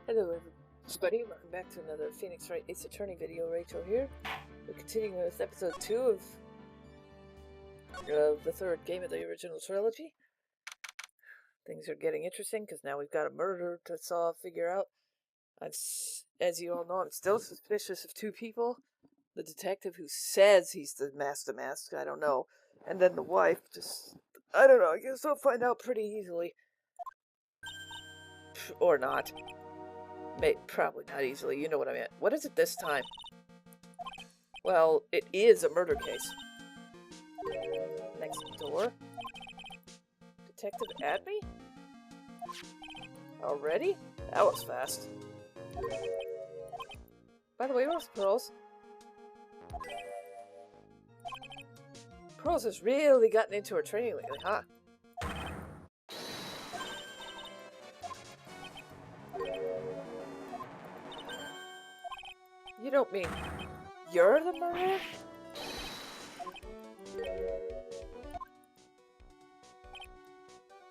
Hello everybody, welcome back to another Phoenix Wright Ace Attorney video. Rachel here. We're continuing with episode 2 of the third game of the original trilogy. Things are getting interesting because now we've got a murder to figure out. As you all know, I'm still suspicious of two people. The detective who says he's the master, I don't know. And then the wife, I don't know, I guess I'll find out pretty easily. Or not. Probably not easily, you know what I meant. What is it this time? Well, it is a murder case. Next door. Detective Adby? Already? That was fast. By the way, where's Pearls? Pearls has really gotten into her training lately, huh? You don't mean you're the murderer?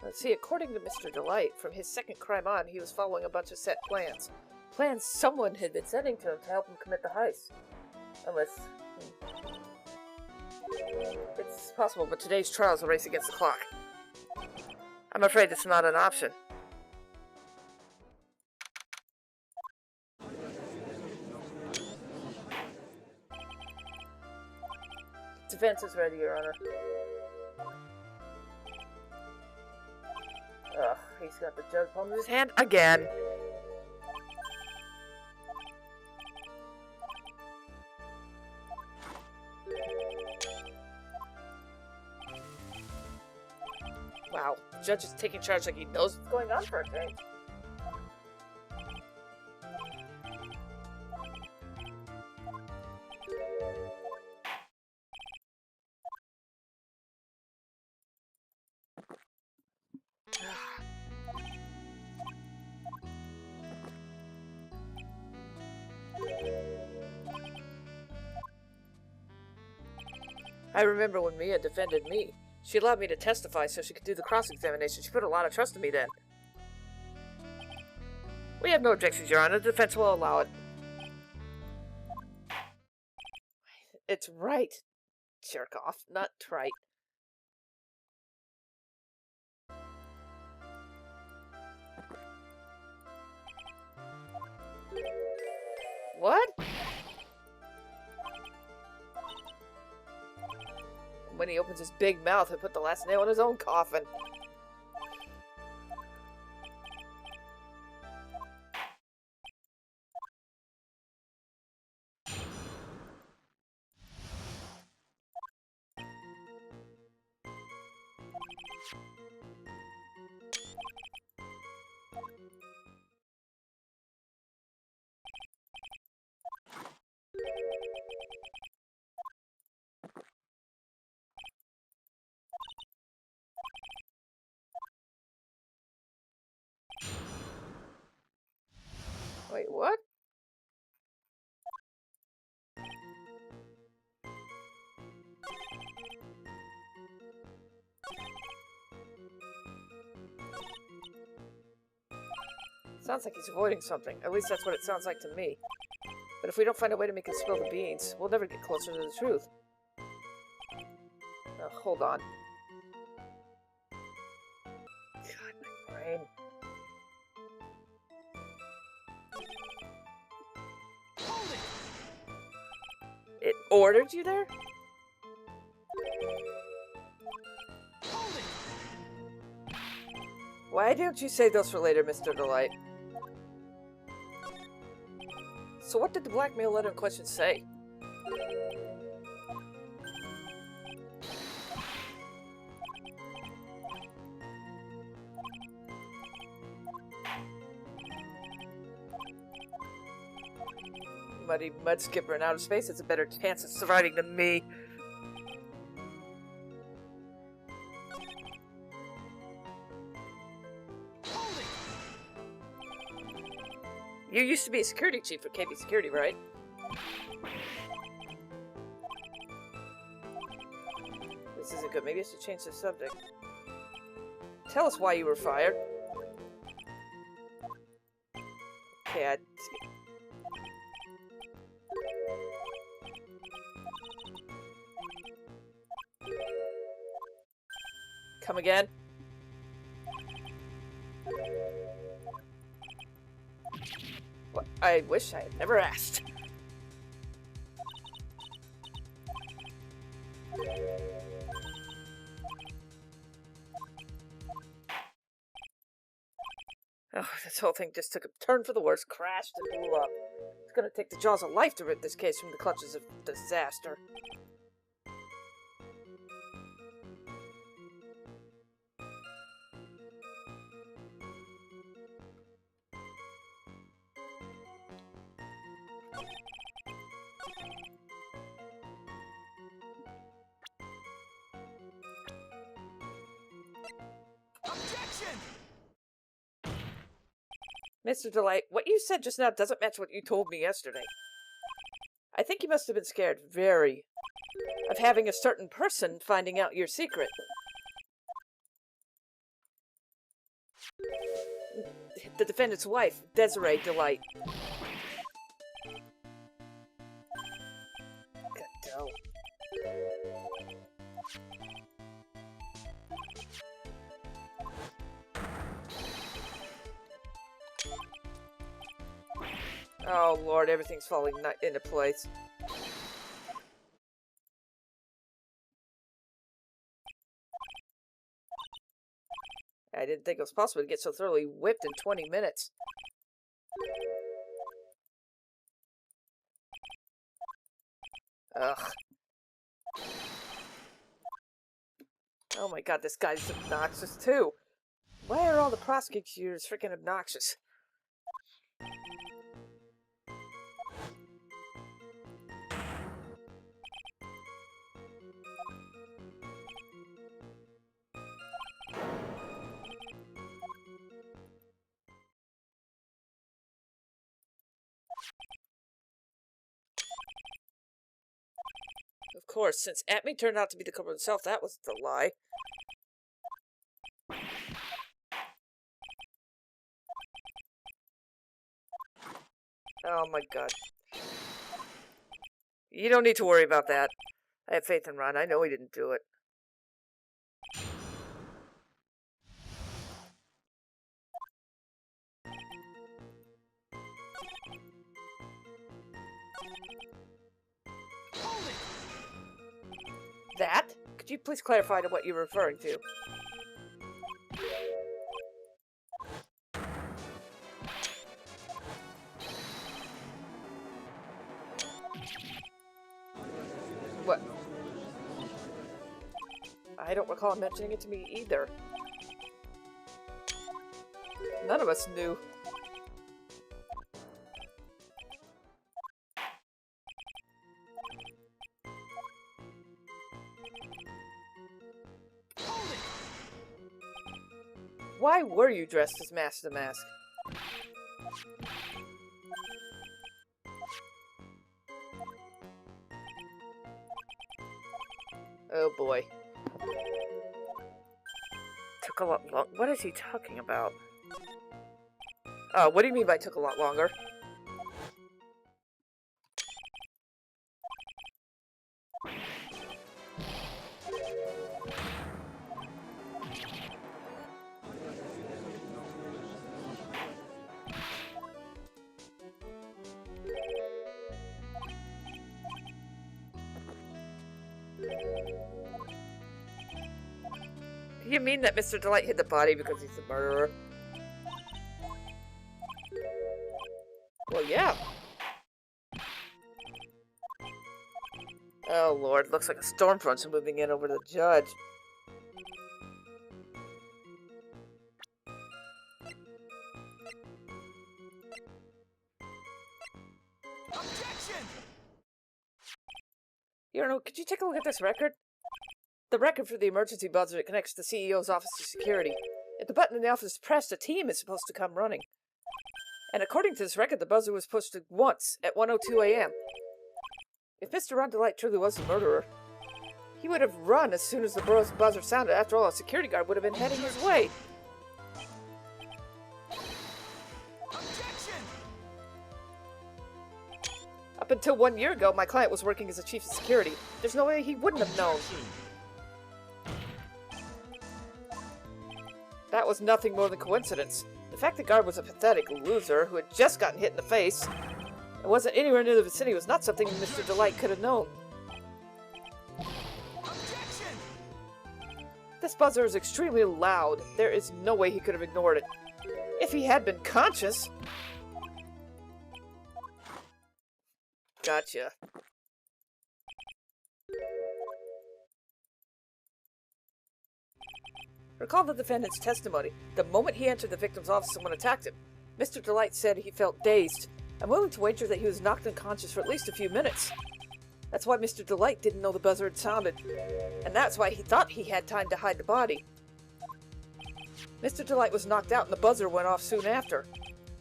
Let's see, according to Mr. Delight, from his second crime on, he was following a bunch of set plans. Plans someone had been sending to him to help him commit the heist. Unless... It's possible, but today's trial is a race against the clock. I'm afraid it's not an option. Defense is ready, Your Honor. Ugh, he's got the judge palm in his hand again. Wow, the judge is taking charge like he knows what's going on for a change. I remember when Mia defended me. She allowed me to testify so she could do the cross-examination. She put a lot of trust in me then. We have no objections, Your Honor. The defense will allow it. It's right. Jerk off, not trite. What? When he opens his big mouth and put the last nail in his own coffin. Wait, what? Sounds like he's avoiding something. At least that's what it sounds like to me. But if we don't find a way to make him spill the beans, we'll never get closer to the truth. Now, hold on. God, my brain. It ordered you there? Why don't you save those for later, Mr. Delight? So what did the blackmail letter in question say? Muddy mud skipper in outer space has a better chance of surviving than me. You used to be a security chief for KB Security, right? This isn't good. Maybe I should change the subject. Tell us why you were fired. Okay, come again? Well, I wish I had never asked. Oh, this whole thing just took a turn for the worse, crashed and blew up. It's gonna take the jaws of life to rid this case from the clutches of disaster. Objection! Mr. Delight, what you said just now doesn't match what you told me yesterday. I think you must have been scared, very, of having a certain person finding out your secret. The defendant's wife, Desiree Delight. Godot. Oh Lord, everything's falling into place. I didn't think it was possible to get so thoroughly whipped in 20 minutes. Ugh. Oh my god, this guy's obnoxious too. Why are all the prosecutors freaking obnoxious? Of course, since Atme turned out to be the culprit himself, that was the lie. Oh my god. You don't need to worry about that. I have faith in Ron. I know he didn't do it. That? Could you please clarify to what you're referring to? What? I don't recall mentioning it to me either. None of us knew. Why were you dressed as Master the Mask? Oh boy. Took a lot long. What is he talking about? What do you mean by took a lot longer? You mean that Mr. Delight hid the body because he's a murderer? Well, yeah. Oh lord, looks like a storm front's moving in over the judge. Objection! You know, could you take a look at this record? The record for the emergency buzzer that connects the CEO's office to security. If the button in the office is pressed, a team is supposed to come running. And according to this record, the buzzer was pushed once at 1:02 a.m. If Mr. Ron Delight truly was the murderer, he would have run as soon as the buzzer sounded. After all, a security guard would have been heading his way. Objection! Up until 1 year ago, my client was working as a chief of security. There's no way he wouldn't have known. That was nothing more than coincidence. The fact the guard was a pathetic loser who had just gotten hit in the face and wasn't anywhere near the vicinity was not something Mr. Delight could have known. Objection! This buzzer is extremely loud. There is no way he could have ignored it. If he had been conscious... Gotcha. Recall the defendant's testimony. The moment he entered the victim's office, someone attacked him. Mr. Delight said he felt dazed. I'm willing to wager that he was knocked unconscious for at least a few minutes. That's why Mr. Delight didn't know the buzzer had sounded. And that's why he thought he had time to hide the body. Mr. Delight was knocked out and the buzzer went off soon after.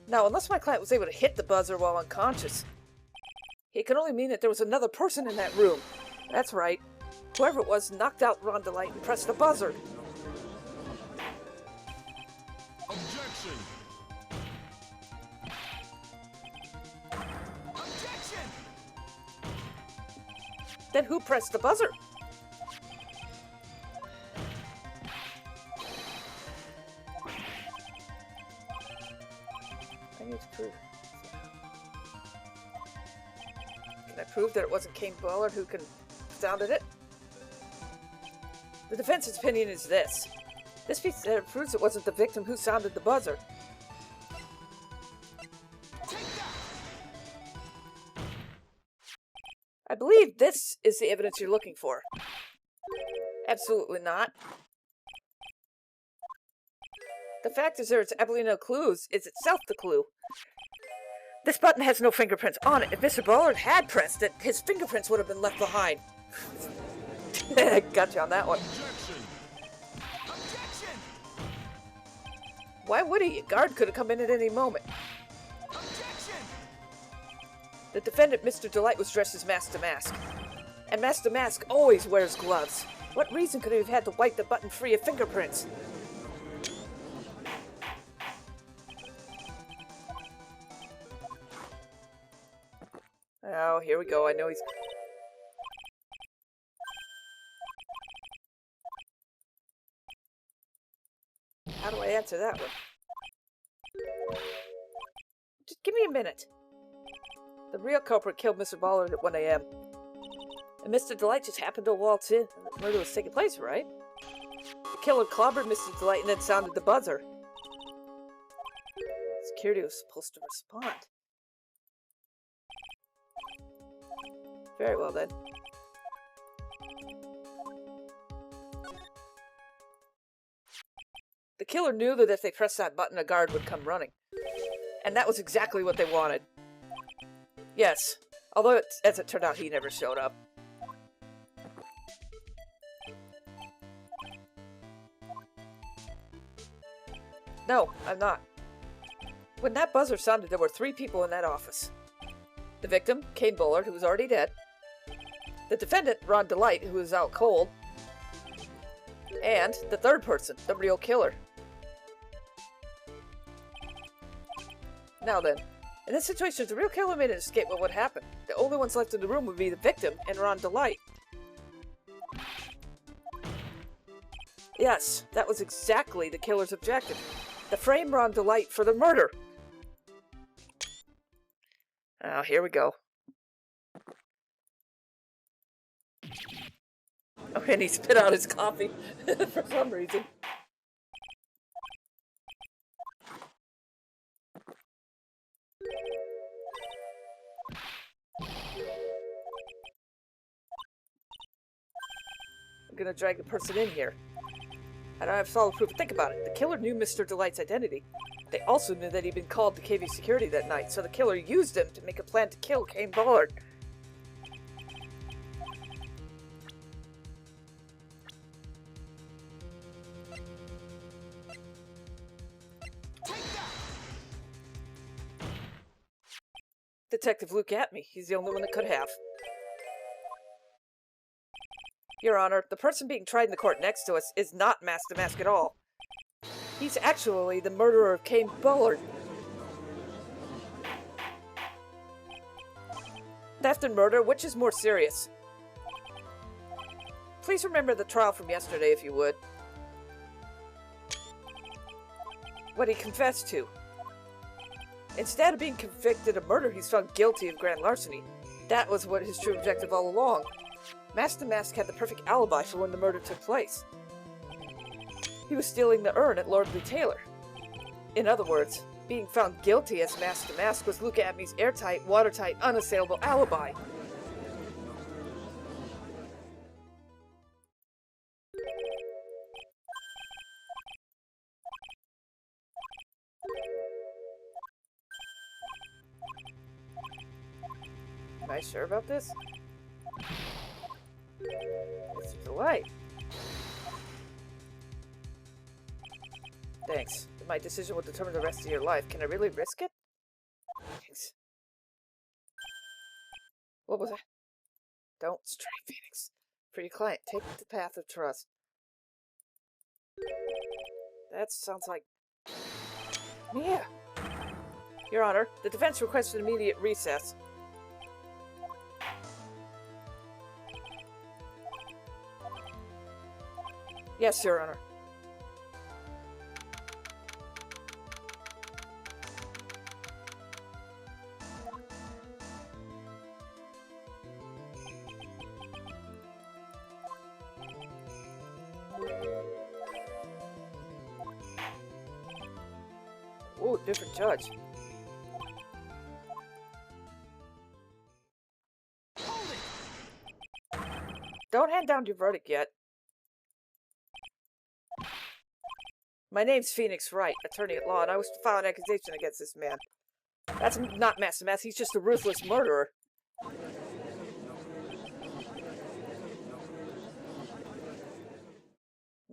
Now, unless my client was able to hit the buzzer while unconscious, it could only mean that there was another person in that room. That's right. Whoever it was knocked out Ron Delight and pressed the buzzer. Objection! Objection! Then who pressed the buzzer? I need to prove. Can I prove that it wasn't Kane Ballard who sounded it? The defense's opinion is this. This piece proves it wasn't the victim who sounded the buzzer. Take that! I believe this is the evidence you're looking for. Absolutely not. The fact is there's absolutely no clues is itself the clue. This button has no fingerprints on it. If Mr. Ballard had pressed it, his fingerprints would have been left behind. Got you on that one. Objection! Objection! Why would he? A guard could have come in at any moment. Objection! The defendant, Mr. Delight, was dressed as Master Mask. And Master Mask always wears gloves. What reason could he have had to wipe the button free of fingerprints? Oh, here we go. I know he's... How do I answer that one? Just give me a minute. The real culprit killed Mr. Ballard at 1 a.m. And Mr. Delight just happened to waltz in and the murder was taking place, right? The killer clobbered Mr. Delight and then sounded the buzzer. Security was supposed to respond. Very well then. The killer knew that if they pressed that button, a guard would come running. And that was exactly what they wanted. Yes, although as it turned out, he never showed up. No, I'm not. When that buzzer sounded, there were 3 people in that office. The victim, Kane Ballard, who was already dead. The defendant, Ron Delight, who was out cold. And the third person, the real killer. Now then, in this situation, if the real killer made an escape, what would happen? The only ones left in the room would be the victim and Ron Delight. Yes, that was exactly the killer's objective. To frame Ron Delight for the murder. Oh, here we go. Oh, and he spit out his coffee for some reason. I'm gonna drag the person in here. I don't have solid proof. Think about it. The killer knew Mr. Delight's identity. They also knew that he'd been called to KV security that night, so the killer used him to make a plan to kill Kane Ballard. Detective Luke at me. He's the only one that could have. Your Honor, the person being tried in the court next to us is not Master Mask at all. He's actually the murderer of Kane Ballard. Theft and murder, which is more serious? Please remember the trial from yesterday, if you would. What he confessed to. Instead of being convicted of murder, he's found guilty of grand larceny. That was what his true objective all along. Master Mask had the perfect alibi for when the murder took place. He was stealing the urn at Lordly Taylor. In other words, being found guilty as Master Mask was Luca Abney's airtight, watertight, unassailable alibi. Am I sure about this? It's a delay. Thanks. My decision will determine the rest of your life. Can I really risk it? Thanks. What was that? Don't stray, Phoenix. For your client, take the path of trust. That sounds like... Yeah. Your Honor, the defense requests an immediate recess. Yes, Your Honor. Ooh, different judge. Don't hand down your verdict yet. My name's Phoenix Wright, attorney at law, and I was to file an accusation against this man. That's not Master Mask, he's just a ruthless murderer.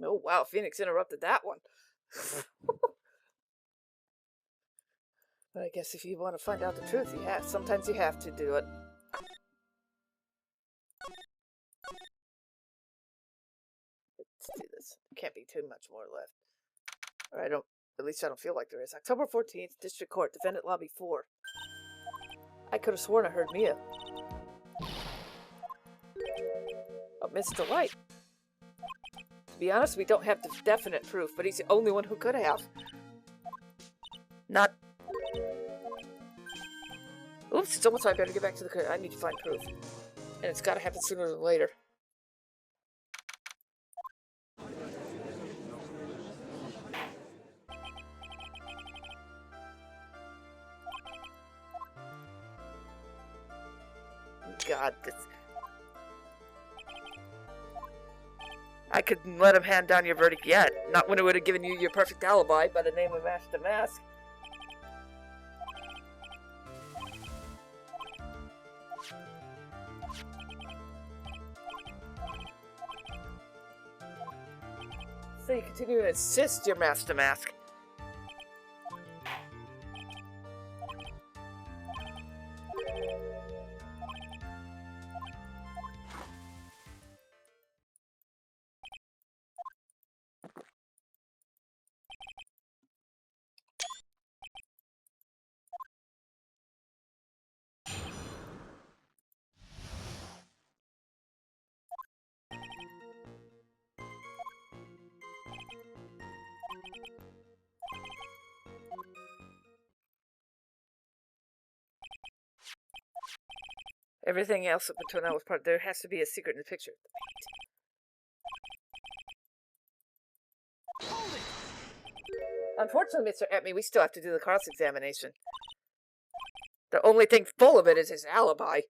Oh, wow, Phoenix interrupted that one. But I guess if you want to find out the truth, sometimes you have to do it. Let's do this. Can't be too much more left. Or at least I don't feel like there is. October 14th, District Court, Defendant Lobby 4. I could have sworn I heard Mia. Oh, Mr. Wright. To be honest, we don't have definite proof, but he's the only one who could have. Not... Oops, it's almost time. I better get back to the court. I need to find proof. And it's gotta happen sooner than later. God, this... I couldn't let him hand down your verdict yet. Not when it would have given you your perfect alibi by the name of Master Mask. So you continue to insist you're Master Mask. Everything else up until now was part. There has to be a secret in the picture. Unfortunately, Mr. Atme, we still have to do the cross-examination. The only thing full of it is his alibi.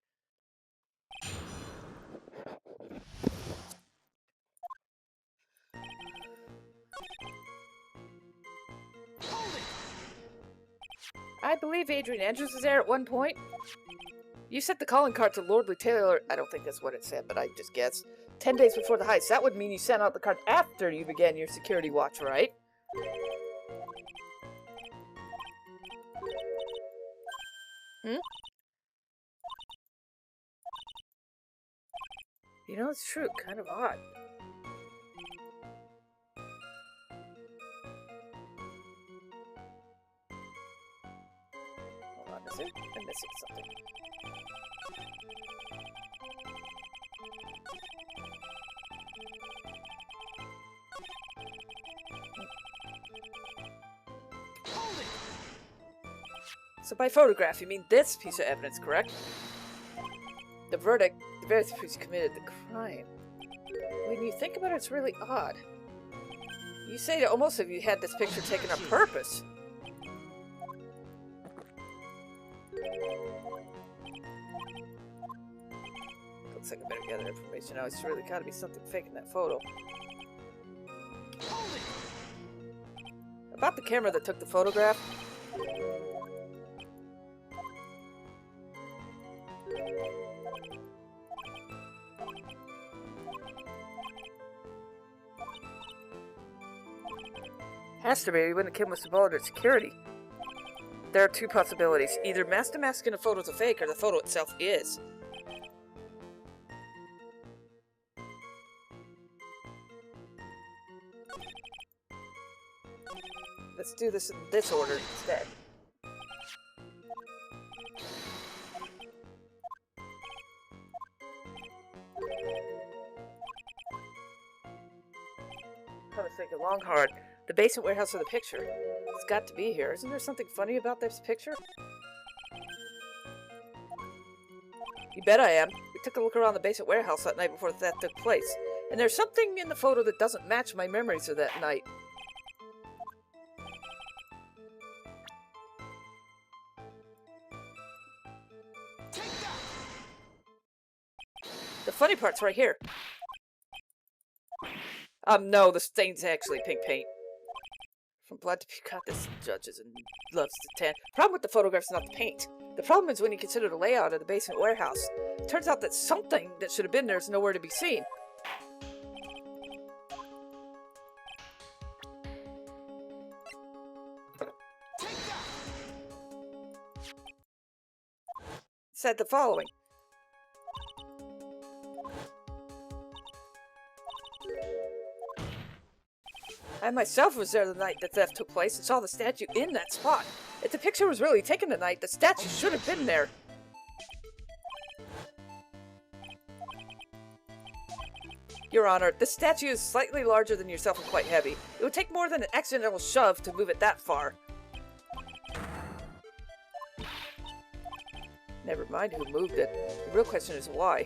I believe Adrian Andrews was there at one point. You sent the calling card to Lordly Taylor. I don't think that's what it said, but I just guessed. 10 days before the heist. That would mean you sent out the card after you began your security watch, right? Hmm? You know, it's true. Kind of odd. Hold on a second. I'm missing something. Hold it! So by photograph, you mean this piece of evidence, correct? The verdict, the various who's committed the crime. When you think about it, it's really odd. You say that almost if you had this picture taken on purpose. Looks like I better gather information now. It's really gotta be something fake in that photo. Hold it! About the camera that took the photograph. Has to be when the kid was involved in security. There are two possibilities. Either Master Mask in a photo is a fake, or the photo itself is. Let's do this in this order instead. I was thinking long hard. The basement warehouse of the picture. It's got to be here. Isn't there something funny about this picture? You bet I am. We took a look around the basement warehouse that night before the theft took place. And there's something in the photo that doesn't match my memories of that night. Take that! The funny part's right here. No, the stain's actually pink paint. From blood to God, this judges and loves to tan. Problem with the photograph's not the paint. The problem is when you consider the layout of the basement warehouse. It turns out that something that should have been there is nowhere to be seen. Take that! Said the following. I myself was there the night the theft took place and saw the statue in that spot. If the picture was really taken tonight, the statue should have been there. Your Honor, the statue is slightly larger than yourself and quite heavy. It would take more than an accidental shove to move it that far. Never mind who moved it. The real question is why.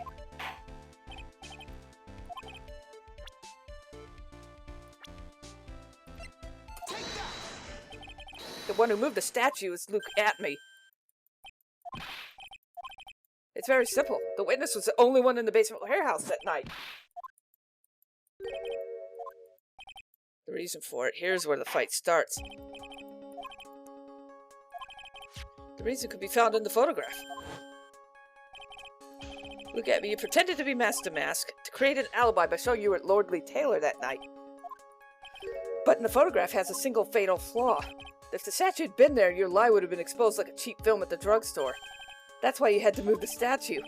The one who moved the statue is Luke at me. It's very simple. The witness was the only one in the basement warehouse that night. The reason for it, here's where the fight starts. The reason could be found in the photograph. Look at me, you pretended to be Master Mask to create an alibi by showing you were at Lordly Taylor that night. But in the photograph has a single fatal flaw. If the statue had been there, your lie would have been exposed like a cheap film at the drugstore. That's why you had to move the statue.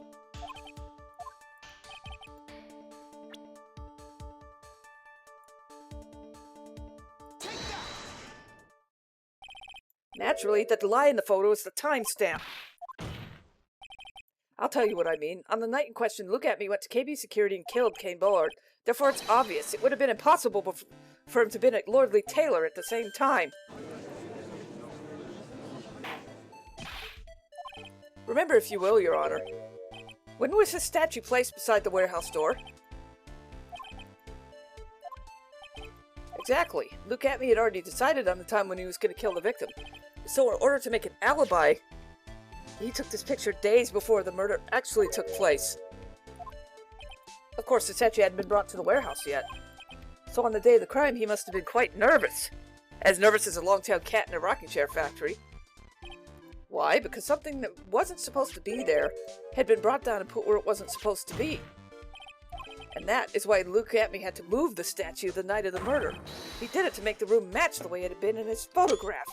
Naturally, that the lie in the photo is the timestamp. I'll tell you what I mean. On the night in question, Look at Me went to KB Security and killed Kane Bullard. Therefore, it's obvious. It would have been impossible for him to have been at Lordly Taylor at the same time. Remember, if you will, Your Honor. When was the statue placed beside the warehouse door? Exactly. Look at Me had already decided on the time when he was going to kill the victim. So in order to make an alibi, he took this picture days before the murder actually took place. Of course, the statue hadn't been brought to the warehouse yet. So on the day of the crime, he must have been quite nervous. As nervous as a long-tailed cat in a rocking chair factory. Why? Because something that wasn't supposed to be there had been brought down and put where it wasn't supposed to be. And that is why Look at Me had to move the statue the night of the murder. He did it to make the room match the way it had been in his photograph.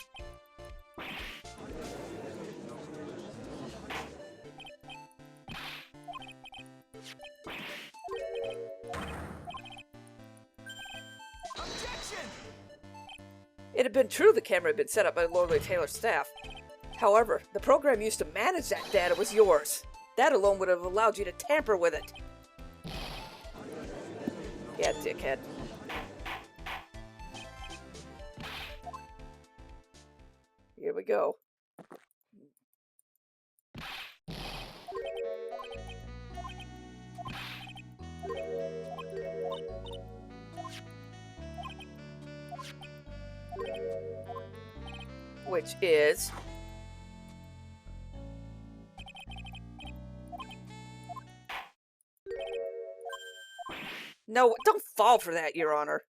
Objection! It had been true the camera had been set up by Lordly Taylor's staff. However, the program used to manage that data was yours. That alone would have allowed you to tamper with it. Yeah, dickhead. Here we go. Which is... No, don't fall for that, Your Honor.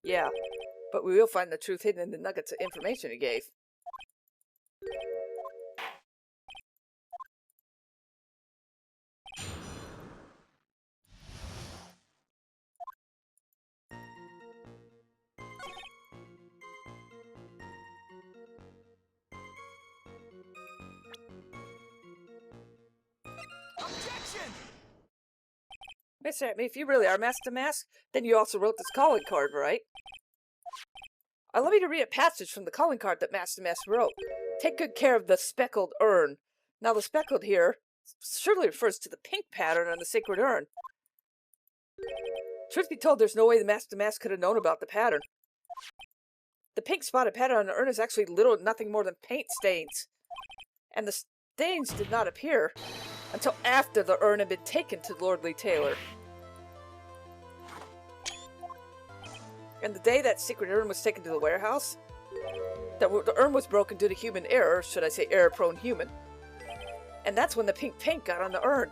Yeah, but we will find the truth hidden in the nuggets of information he gave. Objection! Mr. Atme, if you really are Mask to Mask, then you also wrote this calling card, right? Allow me to read a passage from the calling card that Mask to Mask wrote. Take good care of the speckled urn. Now the speckled here surely refers to the pink pattern on the sacred urn. Truth be told, there's no way the Mask to Mask could have known about the pattern. The pink spotted pattern on the urn is actually nothing more than paint stains. And the stains did not appear until after the urn had been taken to Lordly Taylor. And the day that secret urn was taken to the warehouse, the urn was broken due to human error, should I say error-prone human. And that's when the pink paint got on the urn.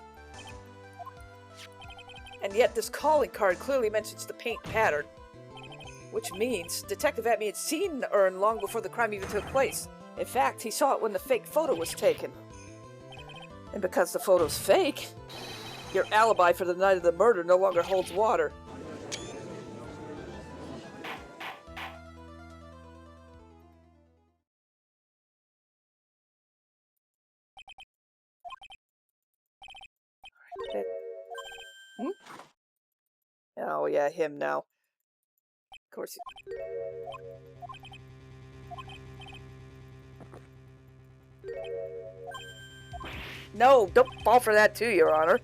And yet this calling card clearly mentions the paint pattern. Which means Detective Atme had seen the urn long before the crime even took place. In fact, he saw it when the fake photo was taken. And because the photo's fake, your alibi for the night of the murder no longer holds water. Oh yeah, him now. Of course. No, don't fall for that too, Your Honor.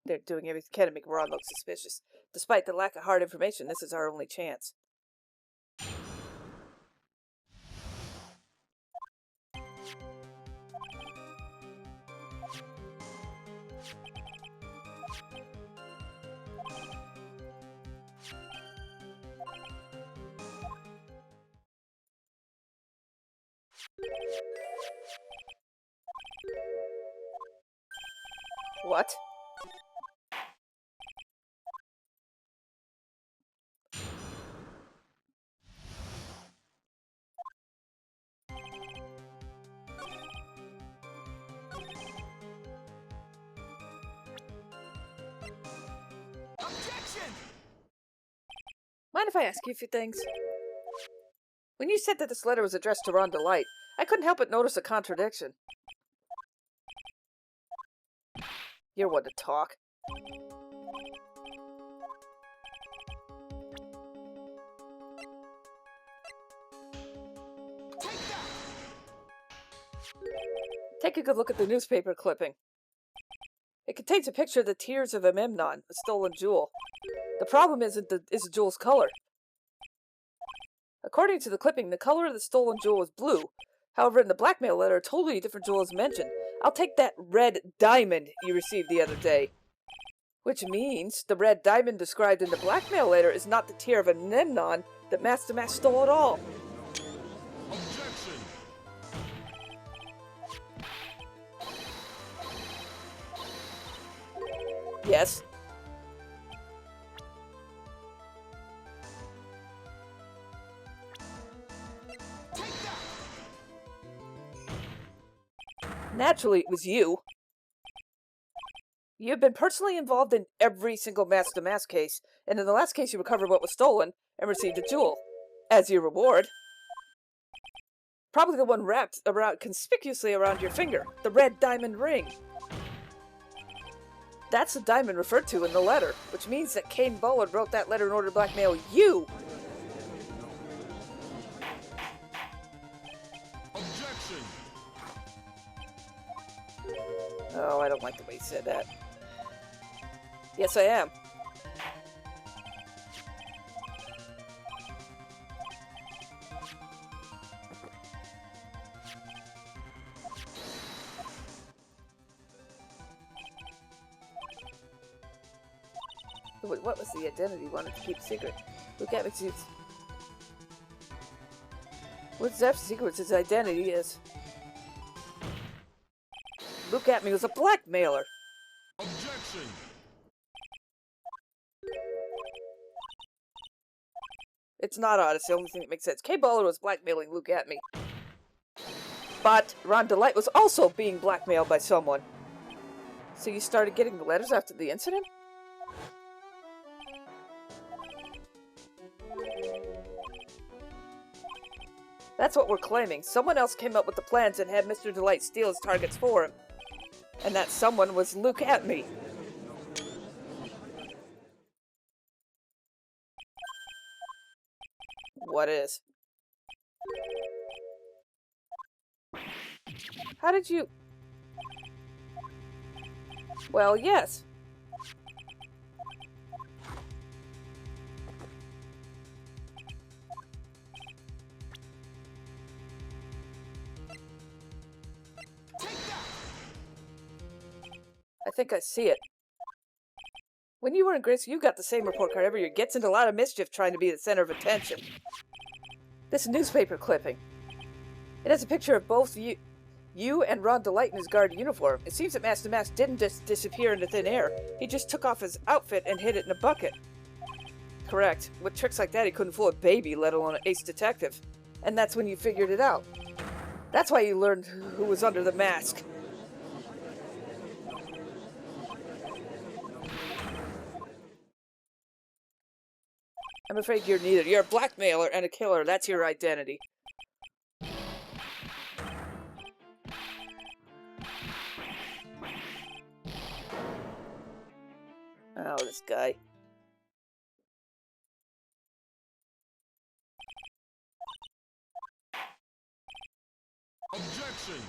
They're doing everything they can to make Ron look suspicious. Despite the lack of hard information, this is our only chance. What? Objection! Mind if I ask you a few things? When you said that this letter was addressed to Ron Delight, I couldn't help but notice a contradiction. You're one to talk. Take that! Take a good look at the newspaper clipping. It contains a picture of the tears of Amemnon, a stolen jewel. The problem isn't the jewel's color. According to the clipping, the color of the stolen jewel is blue. However, in the blackmail letter, a totally different jewel is mentioned. I'll take that red diamond you received the other day. Which means the red diamond described in the blackmail letter is not the tear of Amemnon that Master Mask stole at all. Objection! Naturally, it was you. You've been personally involved in every single mask-to-mask case, and in the last case you recovered what was stolen and received a jewel as your reward. Probably the one wrapped around conspicuously around your finger, the red diamond ring. That's the diamond referred to in the letter, which means that Cain Bowen wrote that letter in order to blackmail you. Objection. Oh, I don't like the way he said that. Yes, I am. What was the identity he wanted to keep secret? Look at me. What's that secret? His identity is. Look at me was a blackmailer. Objection. It's not odd. It's the only thing that makes sense. Kay Baller was blackmailing Luke at me. But Ron Delight was also being blackmailed by someone. So you started getting the letters after the incident? That's what we're claiming. Someone else came up with the plans and had Mr. Delight steal his targets for him. And that someone was Luke at me. What is? How did you... Well, yes. I think I see it. When you were in Grace, you got the same report card every year. Gets into a lot of mischief trying to be the center of attention. This newspaper clipping. It has a picture of both you and Ron Delight in his guard uniform. It seems that Master Mask didn't just disappear into thin air. He just took off his outfit and hid it in a bucket. Correct. With tricks like that, he couldn't fool a baby, let alone an ace detective. And that's when you figured it out. That's why you learned who was under the mask. I'm afraid you're neither. You're a blackmailer and a killer. That's your identity. Oh, this guy. Objection.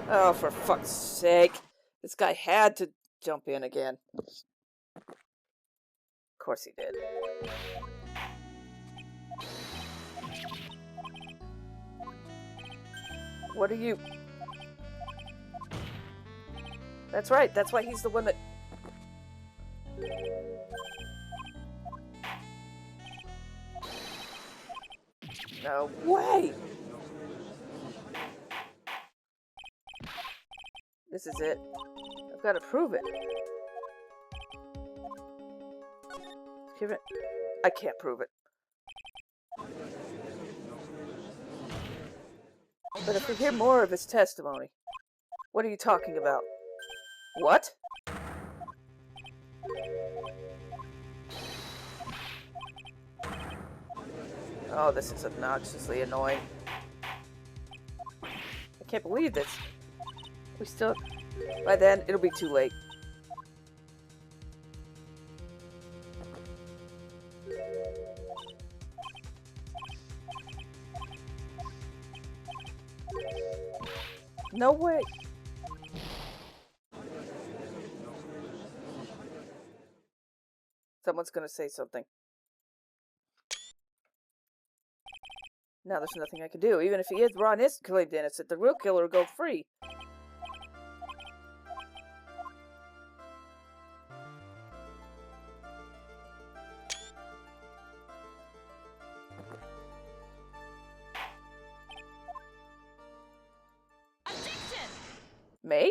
Oh, for fuck's sake. This guy had to jump in again. Of course he did. What are you... That's right, that's why he's the one that... No way! This is it. I've got to prove it. I can't prove it. But if we hear more of his testimony... What are you talking about? What? Oh, this is obnoxiously annoying. I can't believe this. We still... By then, it'll be too late. No way! Someone's gonna say something. Now there's nothing I can do. Even if Ron is claimed innocent, the real killer will go free. Objection! May?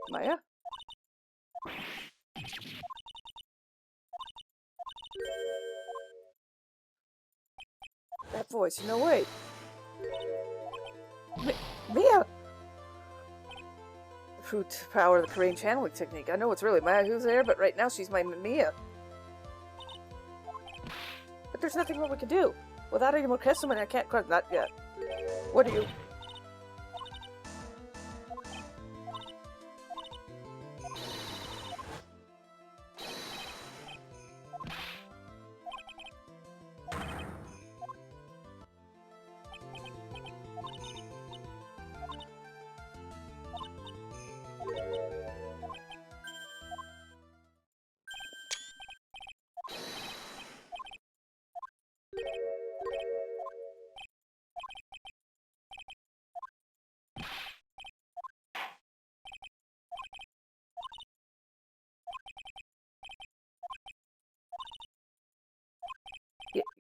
Maya? That voice, no way. Mia! brute power of the Korean channeling technique. I know it's really Maya who's there, but right now she's my Mia. But there's nothing more we can do. Without any more testimony, I can't cross that yet. What do you...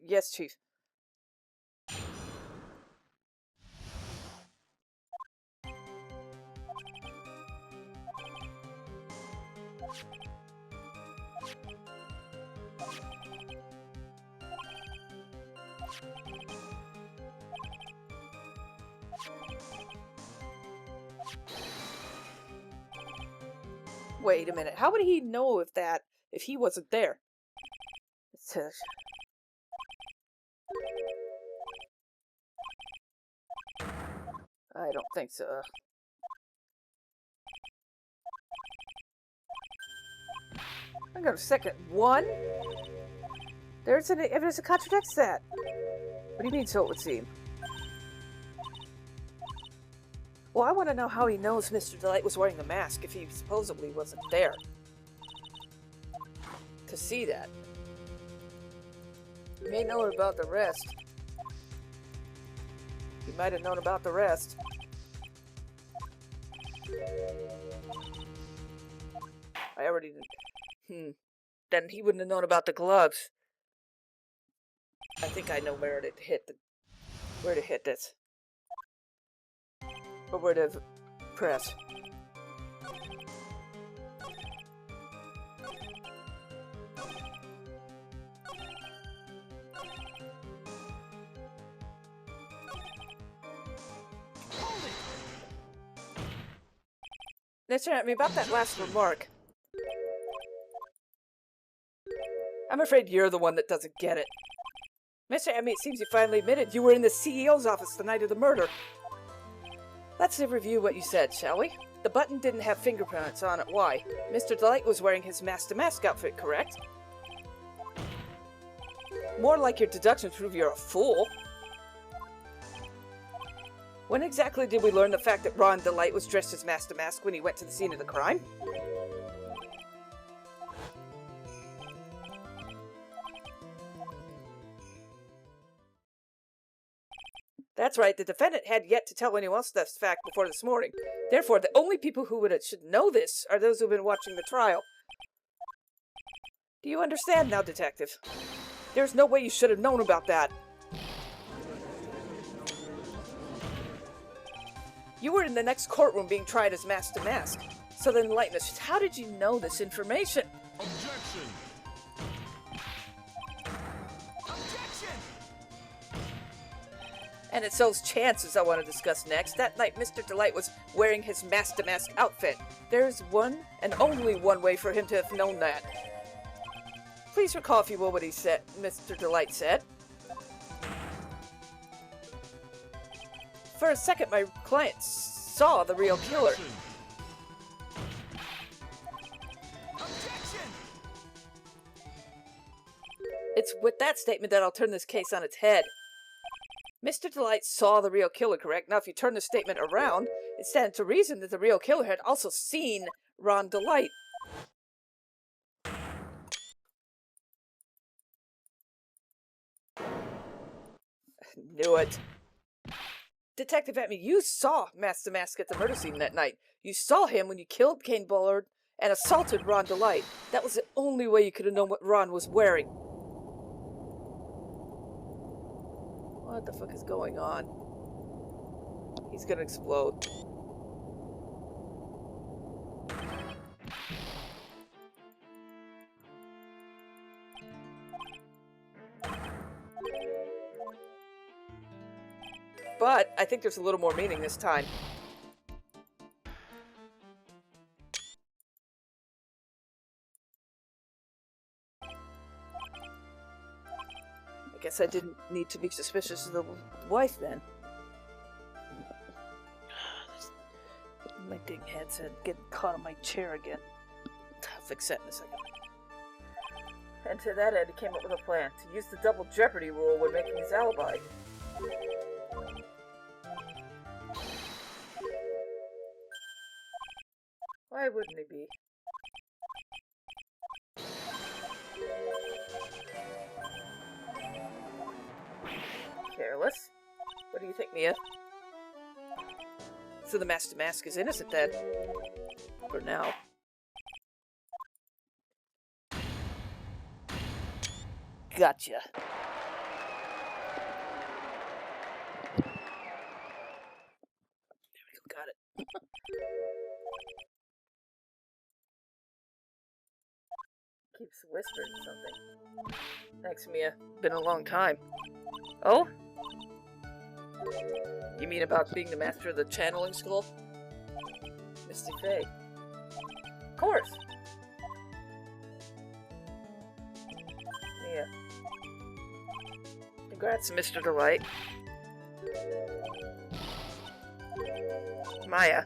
Yes, Chief. Wait a minute. How would he know if he wasn't there? I don't think so. Hang on a second. One? There's an evidence that contradicts that. What do you mean, so it would seem? Well, I want to know how he knows Mr. Delight was wearing the mask if he supposedly wasn't there. To see that. He may know about the rest. He might have known about the rest. I already did. Then he wouldn't have known about the gloves. I think I know where to hit this. Or where to press. Mr. Amy, about that last remark. I'm afraid you're the one that doesn't get it. Mr. Amy, it seems you finally admitted you were in the CEO's office the night of the murder. Let's review what you said, shall we? The button didn't have fingerprints on it. Why? Mr. Delight was wearing his mask-to-mask outfit, correct? More like your deductions prove you're a fool. When exactly did we learn the fact that Ron Delight was dressed as mask-to-mask when he went to the scene of the crime? That's right, the defendant had yet to tell anyone else this fact before this morning. Therefore, the only people who should know this are those who've been watching the trial. Do you understand now, Detective? There's no way you should have known about that. You were in the next courtroom being tried as mask-to-mask. So then enlighten us, how did you know this information? Objection! And it's those chances I want to discuss next. That night, Mr. Delight was wearing his mask-to-mask outfit. There's one and only one way for him to have known that. Please recall, if you will, what he said, Mr. Delight said. For a second, my client saw the real killer. Objection! It's with that statement that I'll turn this case on its head. Mr. Delight saw the real killer, correct? Now, if you turn the statement around, it stands to reason that the real killer had also seen Ron Delight. Knew it. Detective Atme, you saw Mask-to-Mask at the murder scene that night. You saw him when you killed Kane Bullard and assaulted Ron Delight. That was the only way you could have known what Ron was wearing. What the fuck is going on? He's gonna explode. But I think there's a little more meaning this time. Guess I didn't need to be suspicious of the wife then. My ding headset getting caught on my chair again. I'll fix that in a second. And to that end, he came up with a plan to use the double jeopardy rule when making his alibi. Why wouldn't he be? Careless? What do you think, Mia? So the Master Mask is innocent then. For now. Gotcha. There we go, got it. Keeps whispering something. Thanks, Mia. Been a long time. Oh? You mean about being the master of the channeling school? Misty Faye. Of course. Mia. Congrats, Mr. Delight. Maya.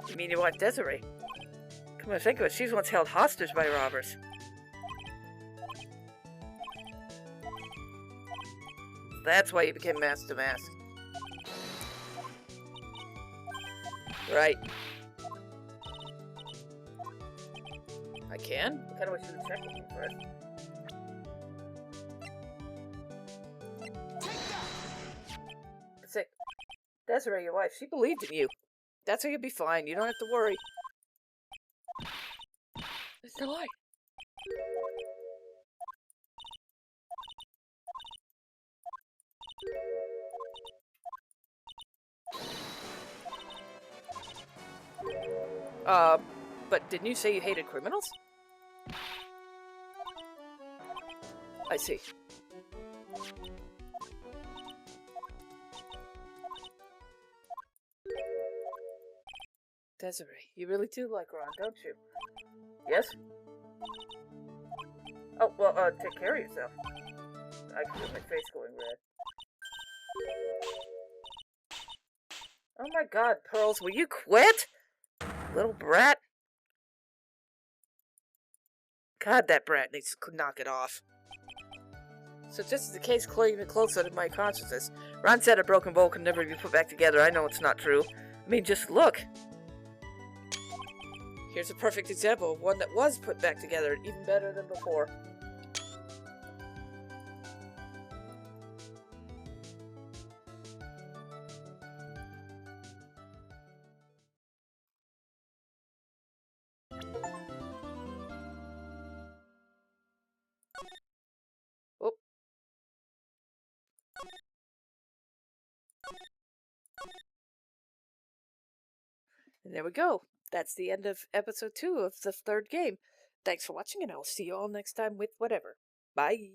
You mean your wife Desiree? Come on, think of it, she's once held hostage by robbers. That's why you became Master Mask. Right. I can? I kinda wish you would check with me first. Sick. Desiree, your wife, she believed in you. That's how you'll be fine. You don't have to worry. It's a lie. But didn't you say you hated criminals? I see. Desiree, you really do like Ron, don't you? Yes? Oh, well, take care of yourself. I can feel my face going red. Oh my god, Pearls, will you quit? Little brat. God, that brat needs to knock it off. So just as the case even closer to my consciousness, Ron said a broken bowl can never be put back together. I know it's not true. I mean, just look. Here's a perfect example of one that was put back together, even better than before. Oh. And there we go. That's the end of episode 2 of the third game. Thanks for watching, and I'll see you all next time with whatever. Bye!